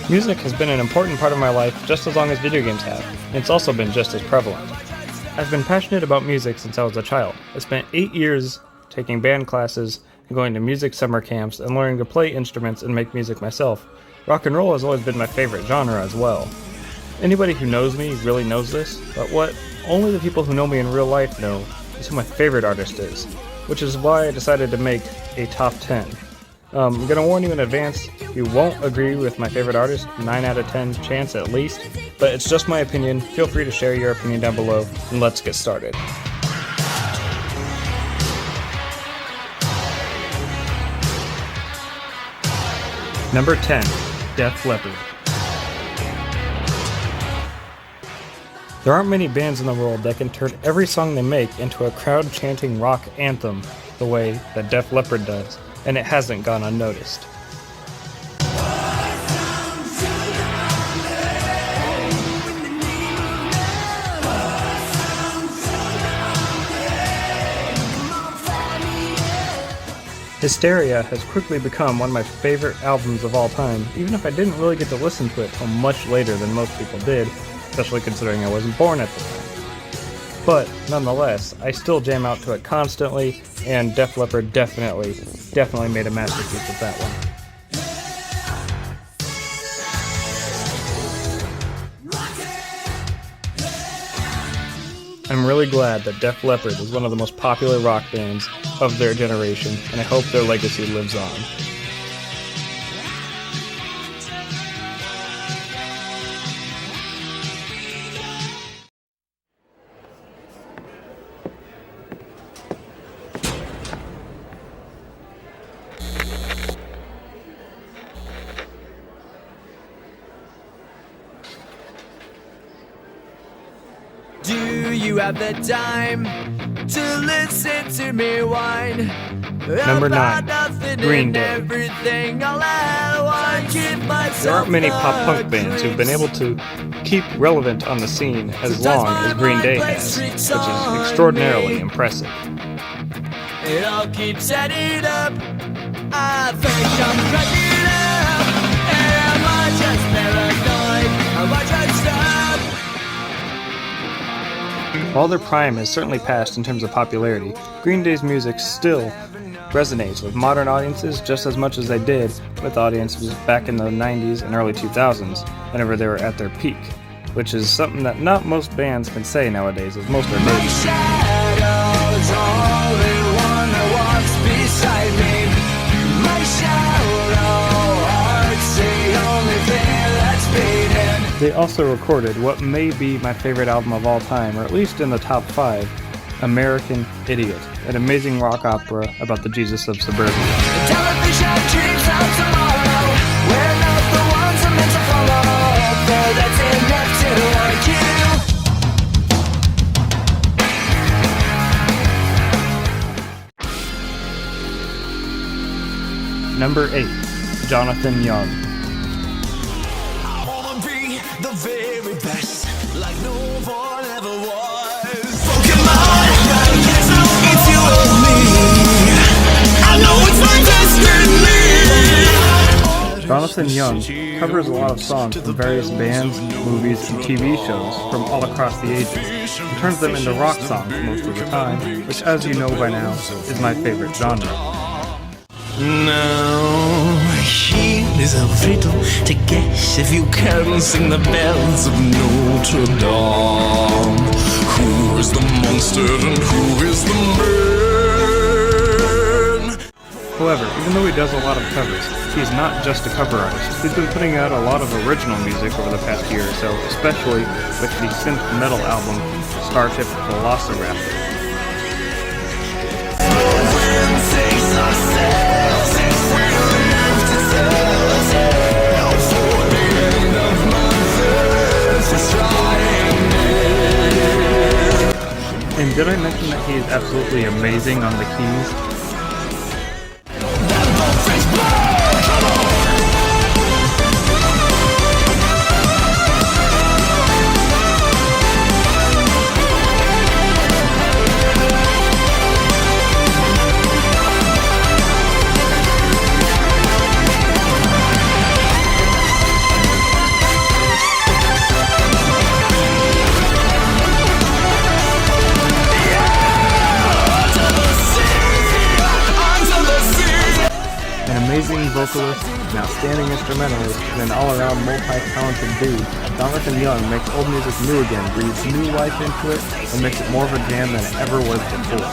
Music has been an important part of my life just as long as video games have, and it's also been just as prevalent. I've been passionate about music since I was a child. I spent 8 years taking band classes and going to music summer camps and learning to play instruments and make music myself. Rock and roll has always been my favorite genre as well. Anybody who knows me really knows this, but what only the people who know me in real life know is who my favorite artist is, which is why I decided to make a top 10. I'm gonna warn you in advance, you won't agree with my favorite artist, 9 out of 10 chance at least, but it's just my opinion. Feel free to share your opinion down below, and let's get started. Number 10, Def Leppard. There aren't many bands in the world that can turn every song they make into a crowd-chanting rock anthem the way that Def Leppard does, and it hasn't gone unnoticed. Hysteria has quickly become one of my favorite albums of all time, even if I didn't really get to listen to it till much later than most people did, especially considering I wasn't born at the time. But, nonetheless, I still jam out to it constantly, and Def Leppard definitely made a masterpiece with that one. I'm really glad that Def Leppard is one of the most popular rock bands of their generation, and I hope their legacy lives on. Do you have the time to listen to me whine? Number 9, Green Day. There aren't many pop-punk bands who've been able to keep relevant on the scene as long as Green Day has, which is extraordinarily impressive. It all keeps adding up. I think I'm cracking up. Am I just paranoid? Am I just up? While their prime has certainly passed in terms of popularity, Green Day's music still resonates with modern audiences just as much as they did with audiences back in the 90s and early 2000s, whenever they were at their peak, which is something that not most bands can say nowadays, as most are dated. They also recorded what may be my favorite album of all time, or at least in the top 5, American Idiot, an amazing rock opera about the Jesus of suburbia. Number 8, Jonathan Young. The very best, like no one ever was. Pokemon, it's you and me. I know it's my destiny. Jonathan Young covers a lot of songs from various bands, movies, and TV shows from all across the ages, and turns them into rock songs most of the time, which, as you know by now, is my favorite genre. Now, here is a riddle to guess if you can sing the bells of Notre Dame. Who is the monster and who is the man? However, even though he does a lot of covers, he's not just a cover artist. He's been putting out a lot of original music over the past year or so, especially with the synth metal album Starship Velociraptor. And did I mention that he is absolutely amazing on the keys? vocalist, an outstanding instrumentalist, and an all-around multi-talented dude, Jonathan Young makes old music new again, breathes new life into it, and makes it more of a jam than it ever was before.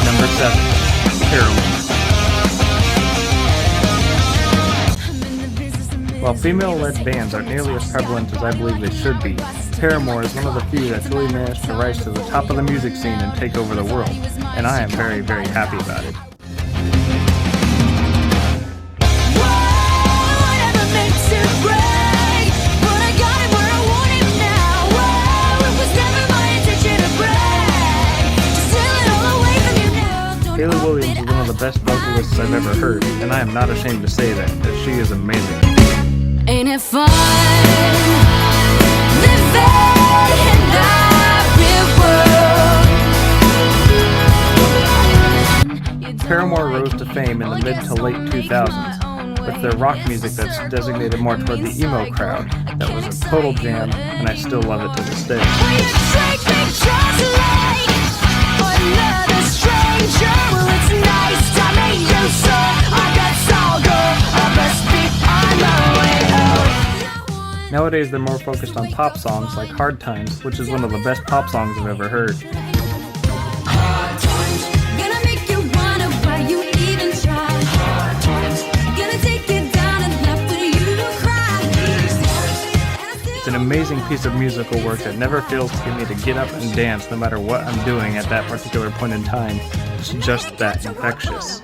Number 7. Paramore. While female-led bands aren't nearly as prevalent as I believe they should be, Paramore is one of the few that really managed to rise to the top of the music scene and take over the world, and I am very, very happy about it. Hayley Williams is one of the best vocalists I've ever heard, and I am not ashamed to say that she is amazing. Ain't it fun living in that real world? Paramore rose to fame in the mid to late 2000s with their rock music that's designated more toward the emo crowd. That was a total jam, and I still love it to this day. Nowadays they're more focused on pop songs like Hard Times, which is one of the best pop songs I've ever heard. It's an amazing piece of musical work that never fails to get me to get up and dance no matter what I'm doing at that particular point in time. It's just that infectious.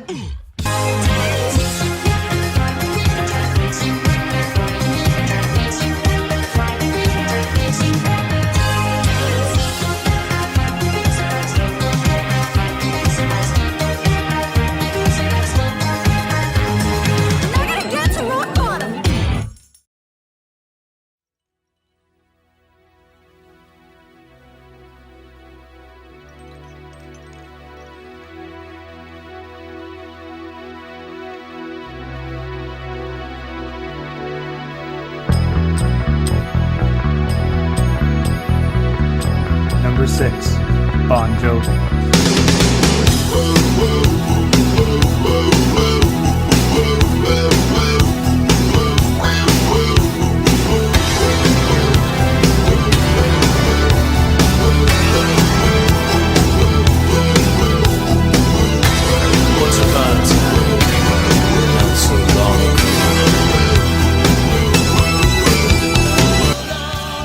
Number 6. Bon Jovi.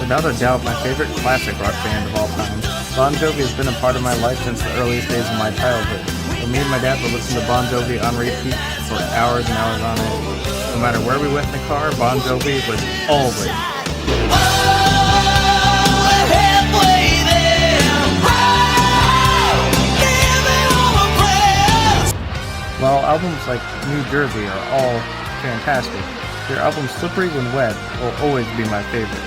Without a doubt, my favorite classic rock band of all time, Bon Jovi has been a part of my life since the earliest days of my childhood. When me and my dad would listen to Bon Jovi on repeat for hours and hours on end. No matter where we went in the car, Bon Jovi was always. While albums like New Jersey are all fantastic, their album Slippery When Wet will always be my favorite.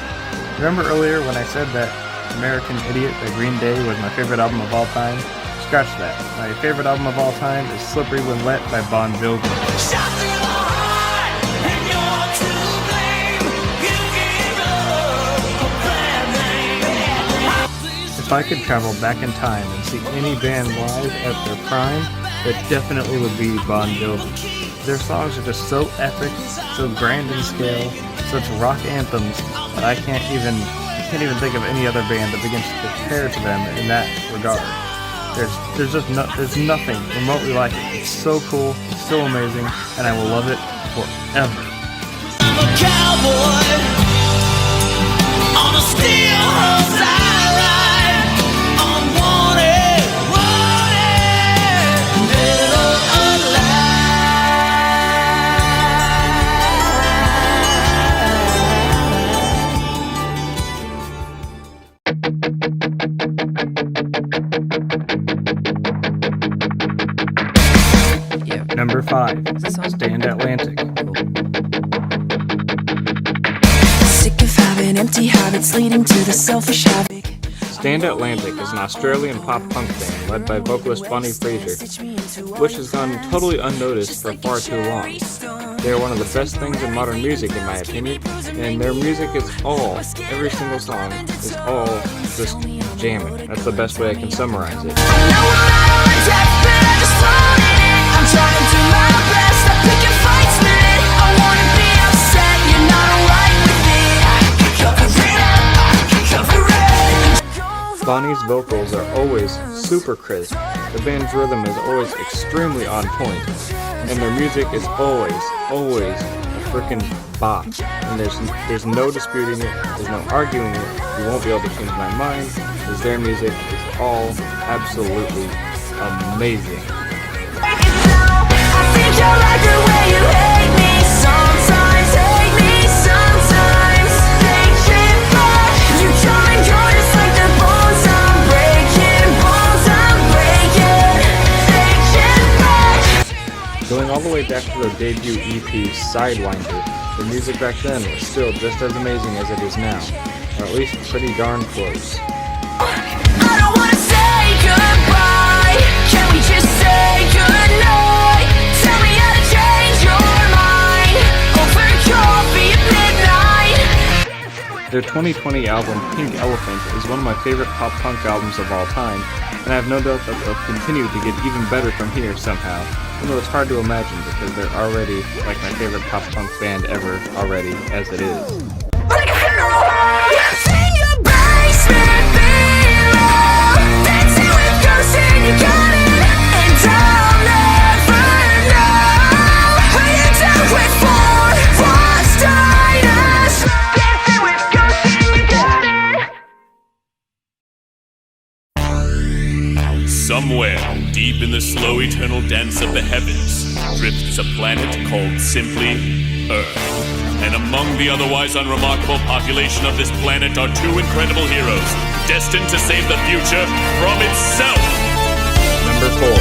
Remember earlier when I said that American Idiot by Green Day was my favorite album of all time? Scratch that. My favorite album of all time is Slippery When Wet by Bon Jovi. If I could travel back in time and see any band live at their prime, it definitely would be Bon Jovi. Their songs are just so epic, so grand in scale, such rock anthems that I can't even think of any other band that begins to compare to them in that regard. There's nothing remotely like it. It's so cool, it's so amazing, and I will love it forever. I'm a cowboy on a steel horse I ride. I'm wanted, dead or Number 5. Stand Atlantic. empty habits leading to the selfish havoc. Stand Atlantic is an Australian pop-punk band led by vocalist Bonnie Fraser, which has gone totally unnoticed for far too long. They are one of the best things in modern music in my opinion, and their music is all, every single song, is all just jamming. That's the best way I can summarize it. I'm trying to do my best. I'm picking fights, man. I wanna be upset. You're not alright with me. Bonnie's vocals are always super crisp. The band's rhythm is always extremely on point, and their music is always a freaking bop. And there's no disputing it. There's no arguing it. You won't be able to change my mind, because their music is all absolutely amazing. I think I like the way you hate me sometimes, hate me sometimes. Take it back. You come and go just like the bones I'm breaking, bones I'm breaking. Take it back. Going all the way back to their debut EP, Sidewinder, the music back then was still just as amazing as it is now, or at least pretty darn close. I don't wanna say goodbye. Can we just say goodnight? Tell me how to change your mind over coffee at midnight. Their 2020 album, Pink Elephant, is one of my favorite pop-punk albums of all time, and I have no doubt that they'll continue to get even better from here somehow, even though it's hard to imagine because they're already like my favorite pop-punk band ever already, as it is. Like a funeral home, in your basement below. Dancing with ghosts and you got it, and I'll never know who you dealt with for what's dynasty. Dancing with ghosts and you got it. Somewhere, deep in the slow eternal dance of the heavens, drifts a planet called simply Earth. And among the otherwise unremarkable population of this planet are two incredible heroes, destined to save the future from itself. Number 4,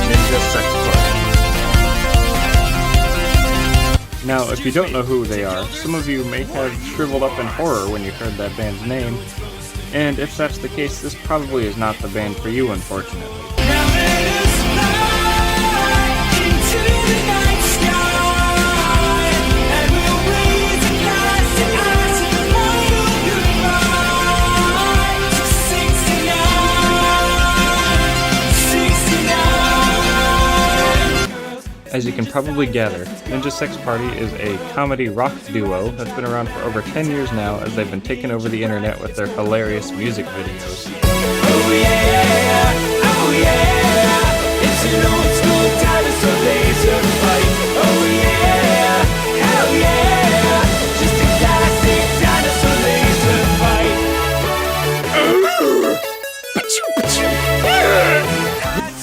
Ninja Sex Party. Now, if you don't know who they are, some of you may have shriveled up in horror when you heard that band's name, and if that's the case, this probably is not the band for you, unfortunately. As you can probably gather, Ninja Sex Party is a comedy rock duo that's been around for over 10 years now, as they've been taking over the internet with their hilarious music videos. Oh yeah, it's an old school dinosaur laser fight. Oh yeah, hell yeah, just a classic dinosaur laser fight.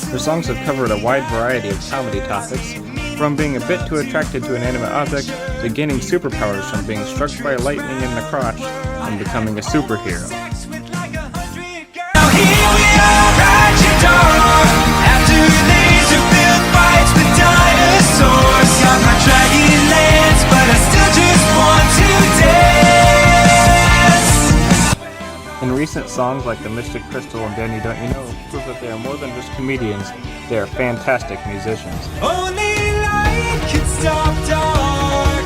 Their songs have covered a wide variety of comedy topics, from being a bit too attracted to an inanimate object, to gaining superpowers from being struck by lightning in the crotch, and becoming a superhero. Now here we are at your door, after laser-filled fights with dinosaurs. Got my dragon lance, but I still just want to dance. In recent songs like The Mystic Crystal and Danny Don't You Know prove that they are more than just comedians, they are fantastic musicians. Only light can stop dark.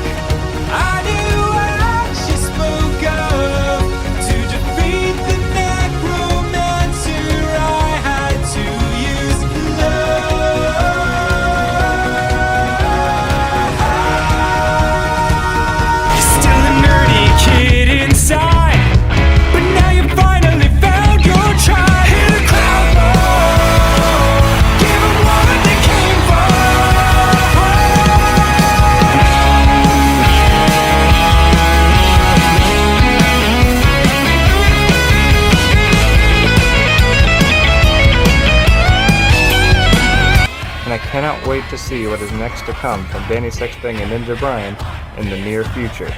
I knew what you spoke of. To defeat the necromancer, I had to use love. You're still a nerdy kid inside, but now you finally found your tribe. Hear the crowd roar, give 'em what they came for. And I cannot wait to see what is next to come from Danny Sexbang and Ninja Brian in the near future.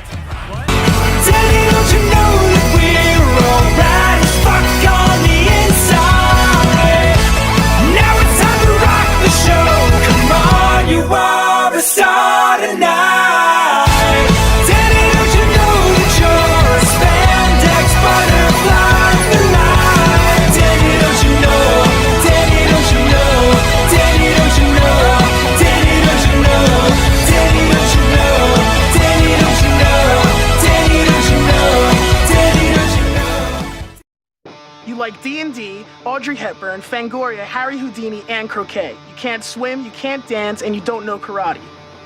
Daddy, don't you know that we're all rad as fuck on the inside? Now it's time to rock the show. Come on, you are a star tonight. Daddy, don't you know that you're a like D&D, Audrey Hepburn, Fangoria, Harry Houdini, and croquet. You can't swim, you can't dance, and you don't know karate.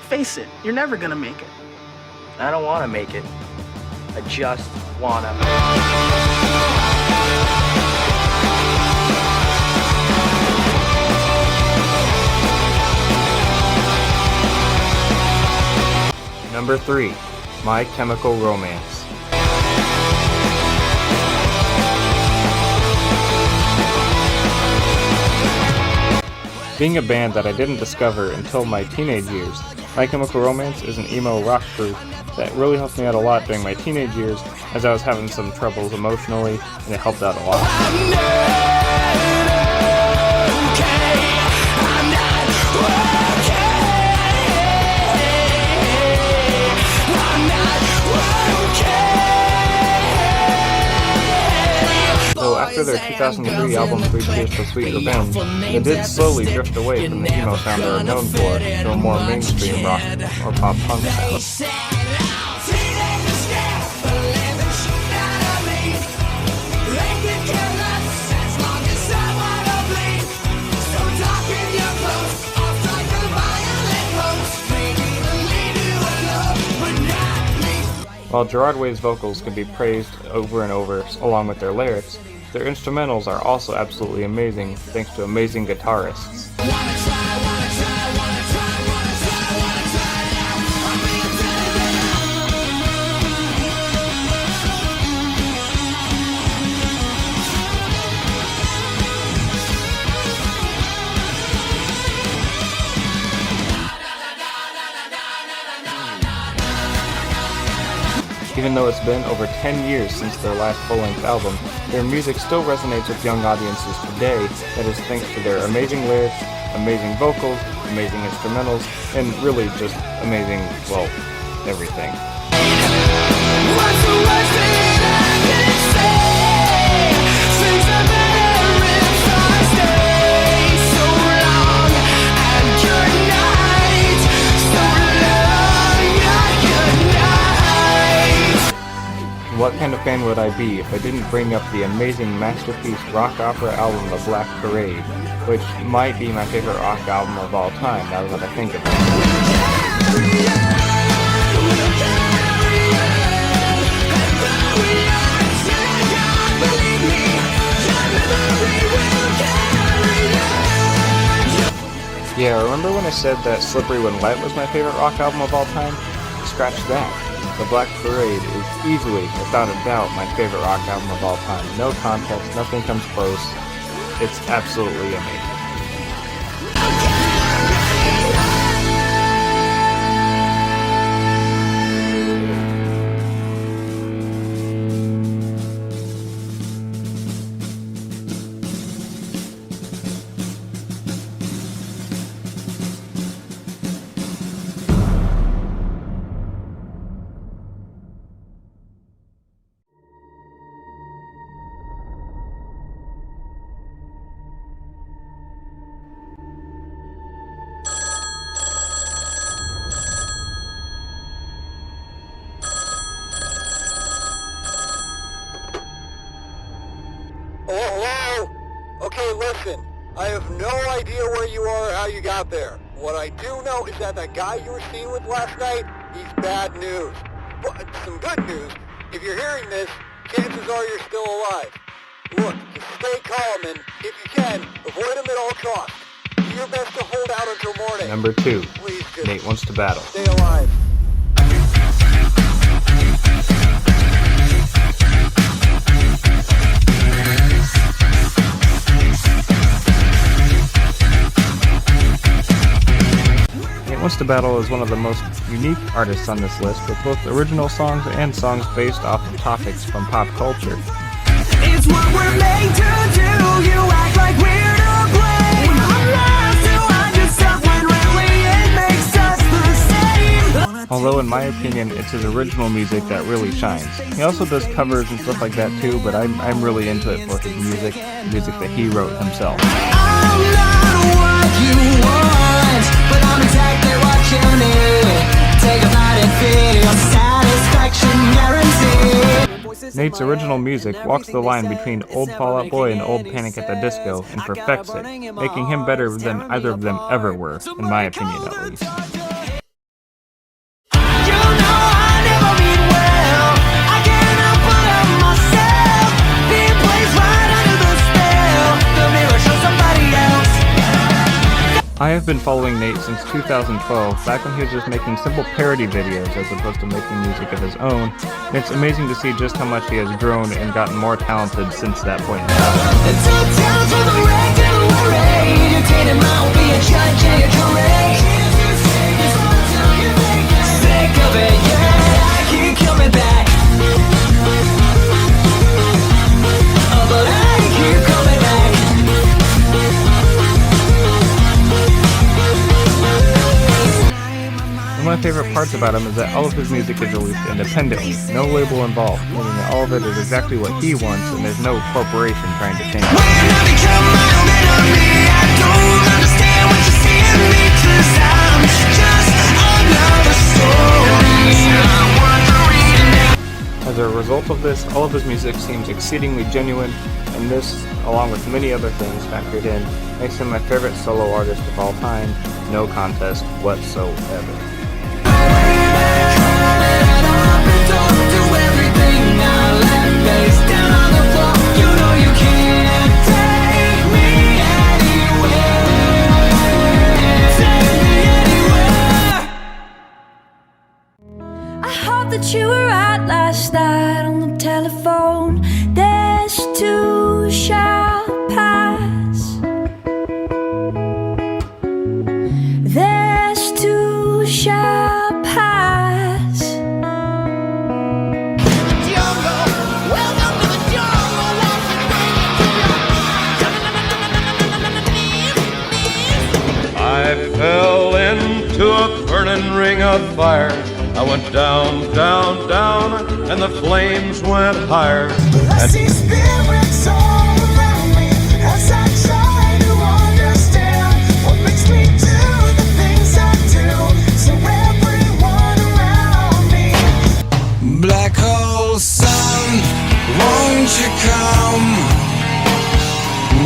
Face it, you're never gonna make it. I don't want to make it. I just wanna. Number 3, My Chemical Romance. Being a band that I didn't discover until my teenage years, My Chemical Romance is an emo rock group that really helped me out a lot during my teenage years as I was having some troubles emotionally, and it helped out a lot. So after their 2003 album 3 Cheers for Sweet Revenge, they did slowly drift away from the emo sound they were known for to a more mainstream rock or pop punk sound. While Gerard Way's vocals can be praised over and over along with their lyrics, their instrumentals are also absolutely amazing thanks to amazing guitarists. Even though it's been over 10 years since their last full-length album, their music still resonates with young audiences today. That is thanks to their amazing lyrics, amazing vocals, amazing instrumentals, and really just amazing, well, everything. What's the worst thing I can say? Since I've been here I stay so long and good night, so long and good night. What kind of fan would I be if I didn't bring up the amazing masterpiece rock opera album The Black Parade, which might be my favorite rock album of all time, now that I think of it. Yeah, remember when I said that Slippery When Wet was my favorite rock album of all time? Scratch that. The Black Parade is easily, without a doubt, my favorite rock album of all time. No contest, nothing comes close. It's absolutely amazing. Hello? Okay, listen. I have no idea where you are or how you got there. What I do know is that guy you were seen with last night, he's bad news. But some good news. If you're hearing this, chances are you're still alive. Look, just stay calm and, if you can, avoid him at all costs. Do your best to hold out until morning. Number 2, Please just Nate Wants to Battle. stay alive. Nate Wants to Battle is one of the most unique artists on this list, with both original songs and songs based off of topics from pop culture. It's what we're made to do. You act like we're to blame. I'm lost to hide yourself when really it makes us the same. Although in my opinion, it's his original music that really shines. He also does covers and stuff like that too, but I'm really into it for his music that he wrote himself. I'm not what you want, but I'm exactly what you need. Take a bite and feel your satisfaction guaranteed. Nate's original music walks the line between old Fall Out Boy and old Panic at the Disco and perfects it, making him better than either of them ever were, in my opinion at least. I have been following Nate since 2012, back when he was just making simple parody videos as opposed to making music of his own, and it's amazing to see just how much he has grown and gotten more talented since that point in One of my favorite parts about him is that all of his music is released independently, no label involved, meaning that all of it is exactly what he wants and there's no corporation trying to change it. As a result of this, all of his music seems exceedingly genuine, and this, along with many other things factored in, makes him my favorite solo artist of all time, no contest whatsoever. I hope that you were right last night on the telephone. This too shall pass. This too shall pass. Jungle, welcome to the jungle. I fell into a burning ring of fire. I went down, down, down, and the flames went higher. I see spirits all around me as I try to understand what makes me do the things I do. So everyone around me. Black hole sun, won't you come?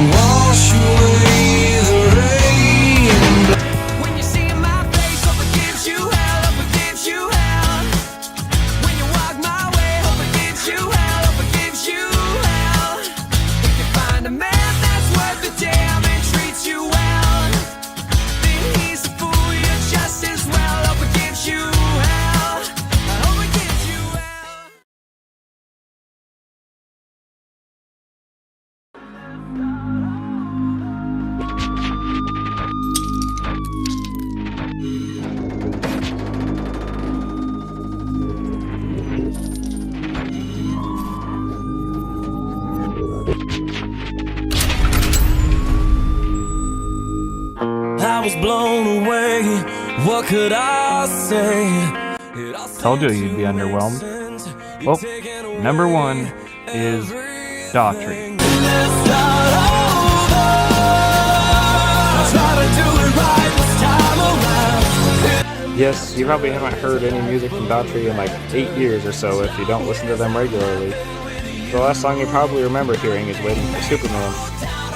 Wash away the rain. When you see my face, hope it gives you hell, hope it gives you hell. When you walk my way, hope it gives you hell, hope it gives you hell. If you find a man that's worth the damn and treats you well, then he's a fool, you're just as well. Hope it gives you hell, I hope it gives you hell. I was blown away. What could I say? Told you you'd be underwhelmed. Well, number one is Daughtry. Yes, you probably haven't heard any music from Daughtry in like 8 years or so if you don't listen to them regularly. The last song you probably remember hearing is Waiting for Superman,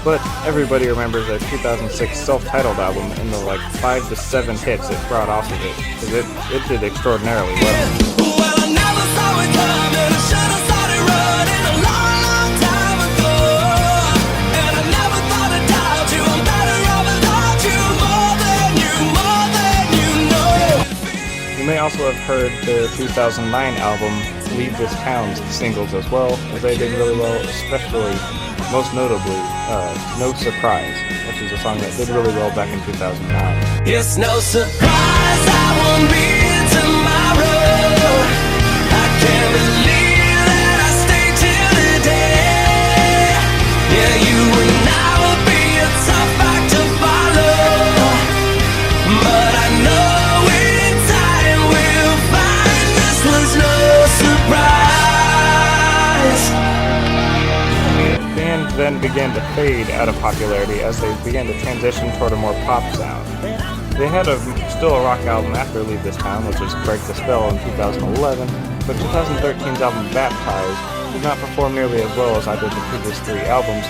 but everybody remembers their 2006 self-titled album and the like 5 to 7 hits it brought off of it, because it did extraordinarily well. Well, I never saw it coming. I should have started running a long, long time ago. And I never thought I'd doubt you. I'm better off without you. More than you know. You may also have heard their 2009 album, Leave This Town's singles as well, as they did really well, especially, most notably, No Surprise, which is a song that did really well back in 2009. It's no surprise I won't be here tomorrow. I can't believe that I stayed till today. Yeah, you and I will be a tough act to follow, but I know in time we'll find this was no surprise. The band then began to fade out of popularity as they began to transition toward a more pop sound. They had still a rock album after Leave This Town, which was Break the Spell in 2011, but 2013's album Baptized did not perform nearly as well as either of the previous 3 albums,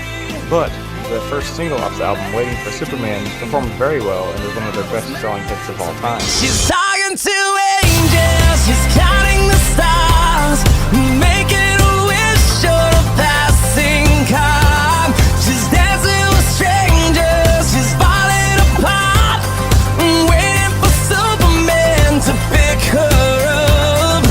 but the first single off the album, Waiting for Superman, performed very well and is one of their best-selling hits of all time. She's talking to angels, she's counting the stars, making a wish short of passing calm. She's dancing with strangers, she's falling apart, waiting for Superman to pick her up.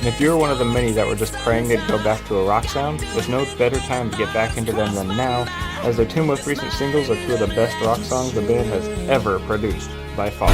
And if you were one of the many that were just praying they'd go back to a rock sound, there's no better time to get back into them than now, as their 2 most recent singles are 2 of the best rock songs the band has ever produced, by far.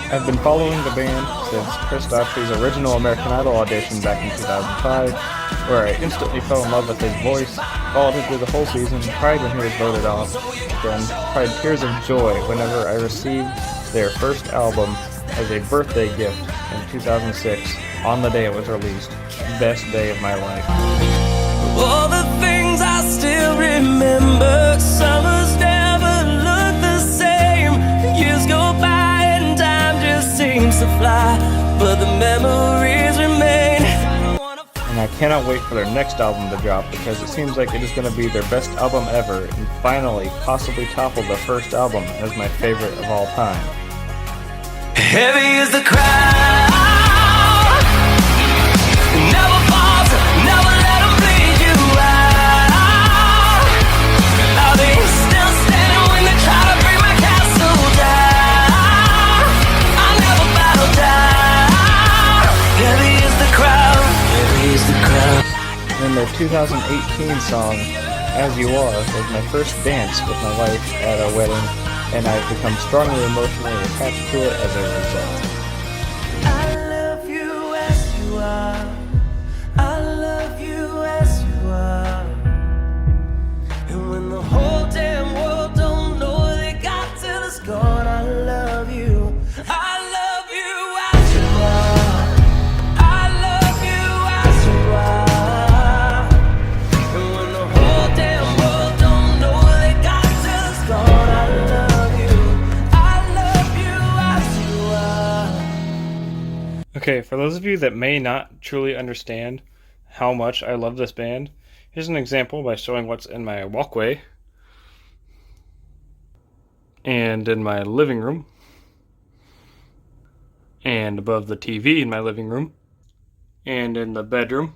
I've been following the band since Chris Daughtry's original American Idol audition back in 2005, where I instantly fell in love with his voice, followed him through the whole season, cried when he was voted off, then cried tears of joy whenever I received their first album as a birthday gift in 2006, on the day it was released. Best day of my life. All the things I still remember, summers never look the same, years go by, seems to fly, but the memories remain. And I cannot wait for their next album to drop, because it seems like it is going to be their best album ever, and finally possibly topple the first album as my favorite of all time. Heavy is the crowd, never falls, never let them bleed you out. Are they still standing when they try to bring my castle down? And their 2018 song, As You Are, was my first dance with my wife at a wedding, and I've become strongly emotionally attached to it as a result. I love you as you are, I love you as you are, and when the whole damn world don't know they got till it's gone, I love you. I love you as you are, I love you as you are, and when the whole damn world don't know they got till it's gone, I love you as you are. Okay, for those of you that may not truly understand how much I love this band, here's an example by showing what's in my walkway and in my living room and above the TV in my living room and in the bedroom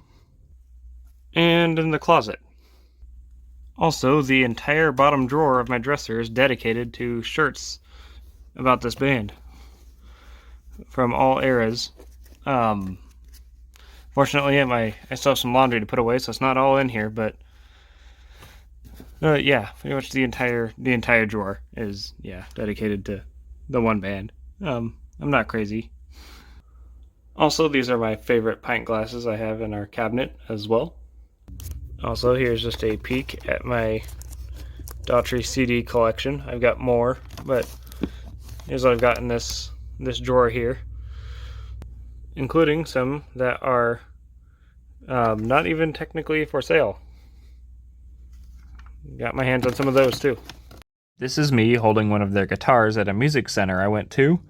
and in the closet. Also, the entire bottom drawer of my dresser is dedicated to shirts about this band from all eras. Fortunately, I still have some laundry to put away, so it's not all in here, but yeah, pretty much the entire drawer is, yeah, dedicated to the one band. I'm not crazy. Also, these are my favorite pint glasses I have in our cabinet as well. Also, here's just a peek at my Daughtry CD collection. I've got more, but here's what I've got in this drawer here, including some that are not even technically for sale. Got my hands on some of those too. This is me holding one of their guitars at a music center I went to,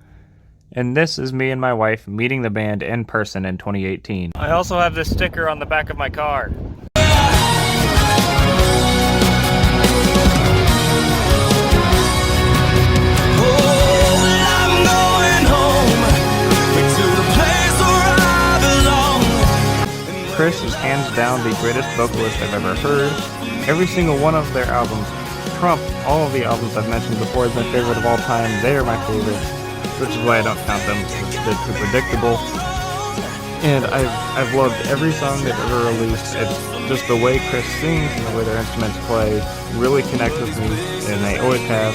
and this is me and my wife meeting the band in person in 2018. I also have this sticker on the back of my car. Chris is hands down the greatest vocalist I've ever heard. Every single one of their albums trump all of the albums I've mentioned before as my favorite of all time. They are my favorites, which is why I don't count them because they're too predictable. And I've loved every song they've ever released. It's just the way Chris sings and the way their instruments play really connect with me, and they always have.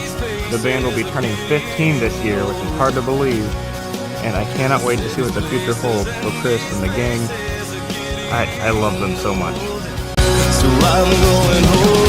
The band will be turning 15 this year, which is hard to believe, and I cannot wait to see what the future holds for Chris and the gang. I love them so much. So I'm going home.